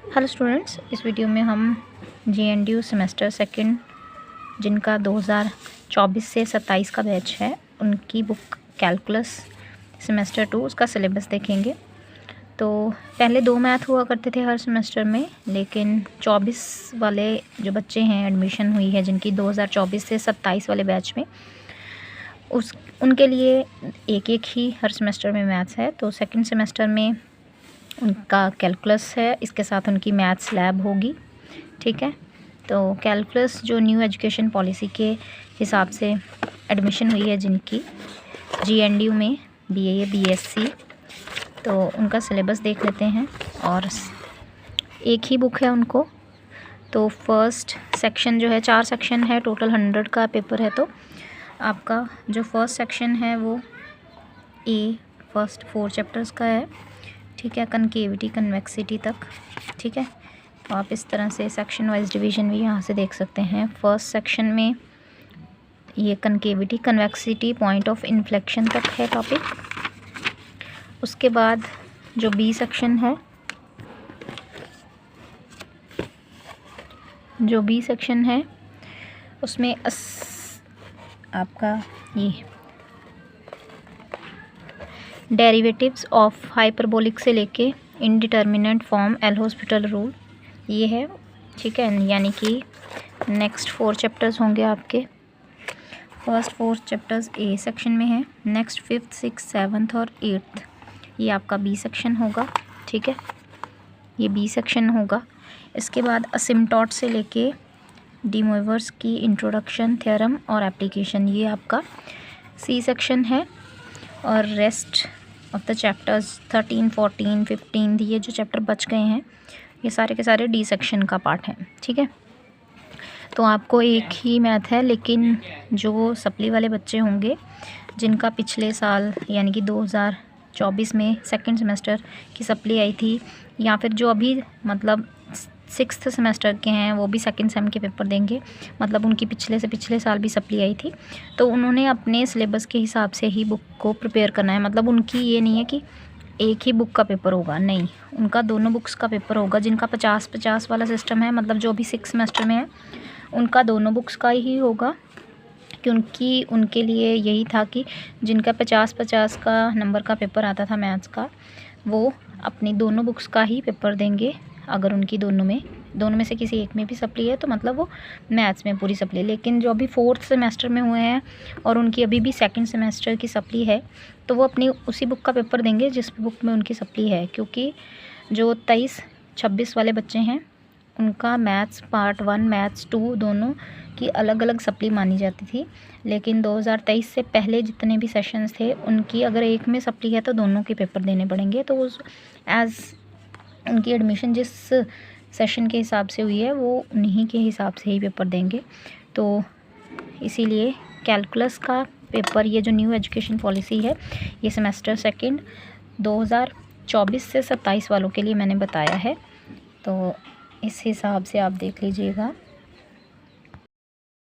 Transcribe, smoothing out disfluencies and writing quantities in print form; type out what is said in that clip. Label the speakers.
Speaker 1: Hello students, इस video में हम JNDU सेमेस्टर सेकंड जिनका 2024 से 27 का बैच है उनकी बुक कैलकुलस सेमेस्टर 2 उसका सिलेबस देखेंगे। तो पहले 2 मैथ हुआ करते थे हर सेमेस्टर में, लेकिन 24 वाले जो बच्चे हैं एडमिशन हुई है जिनकी 2024 से 27 वाले बैच में उनके लिए एक ही हर सेमेस्टर में मैथ्स है। तो सेकंड सेमेस्टर में उनका कैलकुलस है, इसके साथ उनकी मैथ्स लैब होगी। ठीक है, तो कैलकुलस जो न्यू एजुकेशन पॉलिसी के हिसाब से एडमिशन हुई है जिनकी JNDU में BA BSc, तो उनका सिलेबस देख लेते हैं। और एक ही बुक है उनको। तो फर्स्ट सेक्शन जो है, 4 सेक्शन है, टोटल 100 का पेपर है। तो आपका जो फर्स्ट सेक्शन है वो फर्स्ट 4 चैप्टर्स का है। ठीक है, कनकेविटी कन्वेक्सिटी तक। ठीक है, तो आप इस तरह से सेक्शन वाइज डिवीजन भी यहाँ से देख सकते हैं। फर्स्ट सेक्शन में ये concavity convexity point of inflection तक है टॉपिक। उसके बाद जो बी सेक्शन है, उसमें आपका ये डेरिवेटिव्स ऑफ हाइपरबोलिक से लेके indeterminate form L hospital rule ये है। ठीक है, यानी कि नेक्स्ट 4 चैप्टर्स होंगे आपके। फर्स्ट 4 चैप्टर्स ए सेक्शन में है। नेक्स्ट 5th 6th 7th और 8th ये आपका बी सेक्शन होगा। ठीक है, ये बी सेक्शन होगा। इसके बाद असिम्पटॉट से लेके डी मोइवर्स की इंट्रोडक्शन, थ्योरम और एप्लीकेशन ये आपका सी सेक्शन है। और रेस्ट ऑफ द चैप्टर्स 13, 14, 15 ये जो चैप्टर बच गए हैं ये सारे के सारे डी सेक्शन का पार्ट हैं। ठीक है, तो आपको एक ही मैथ है, लेकिन जो सप्ली वाले बच्चे होंगे जिनका पिछले साल यानी कि 2024 में सेकंड सेमेस्टर की सप्ली आई थी, या फिर जो अभी मतलब 6th सेमेस्टर के हैं वो भी सेकंड सेम के पेपर देंगे, मतलब उनकी पिछले से पिछले साल भी सप्ली आई थी, तो उन्होंने अपने सिलेबस के हिसाब से ही बुक को प्रिपेयर करना है। मतलब उनकी ये नहीं है कि एक ही बुक का पेपर होगा, नहीं, उनका दोनों बुक्स का पेपर होगा। जिनका 50-50 वाला सिस्टम है, मतलब जो अभी 6th सेमेस्टर में है उनका दोनों बुक्स का ही होगा, क्योंकि उनके लिए यही था कि जिनका 50-50 का नंबर का पेपर आता था मैथ्स का, वो अपनी दोनों बुक्स का ही पेपर देंगे। अगर उनकी दोनों में से किसी एक में भी सप्ली है तो मतलब वो मैथ्स में पूरी सप्ली है। लेकिन जो अभी 4th सेमेस्टर में हुए हैं और उनकी अभी भी सेकंड सेमेस्टर की सप्ली है, तो वो अपनी उसी बुक का पेपर देंगे जिस बुक में उनकी सप्ली है। क्योंकि जो 23-26 वाले बच्चे हैं उनका मैथ्स पार्ट 1 मैथ्स 2 दोनों की अलग अलग सप्ली मानी जाती थी, लेकिन 2023 से पहले जितने भी सेशंस थे उनकी अगर एक में सप्ली है तो दोनों के पेपर देने पड़ेंगे। तो उस एज़ उनकी एडमिशन जिस सेशन के हिसाब से हुई है वो उन्हीं के हिसाब से ही पेपर देंगे। तो इसीलिए कैलकुलस का पेपर, ये जो न्यू एजुकेशन पॉलिसी है, ये सेमेस्टर सेकंड 2024 से 27 वालों के लिए मैंने बताया है। तो इस हिसाब से आप देख लीजिएगा।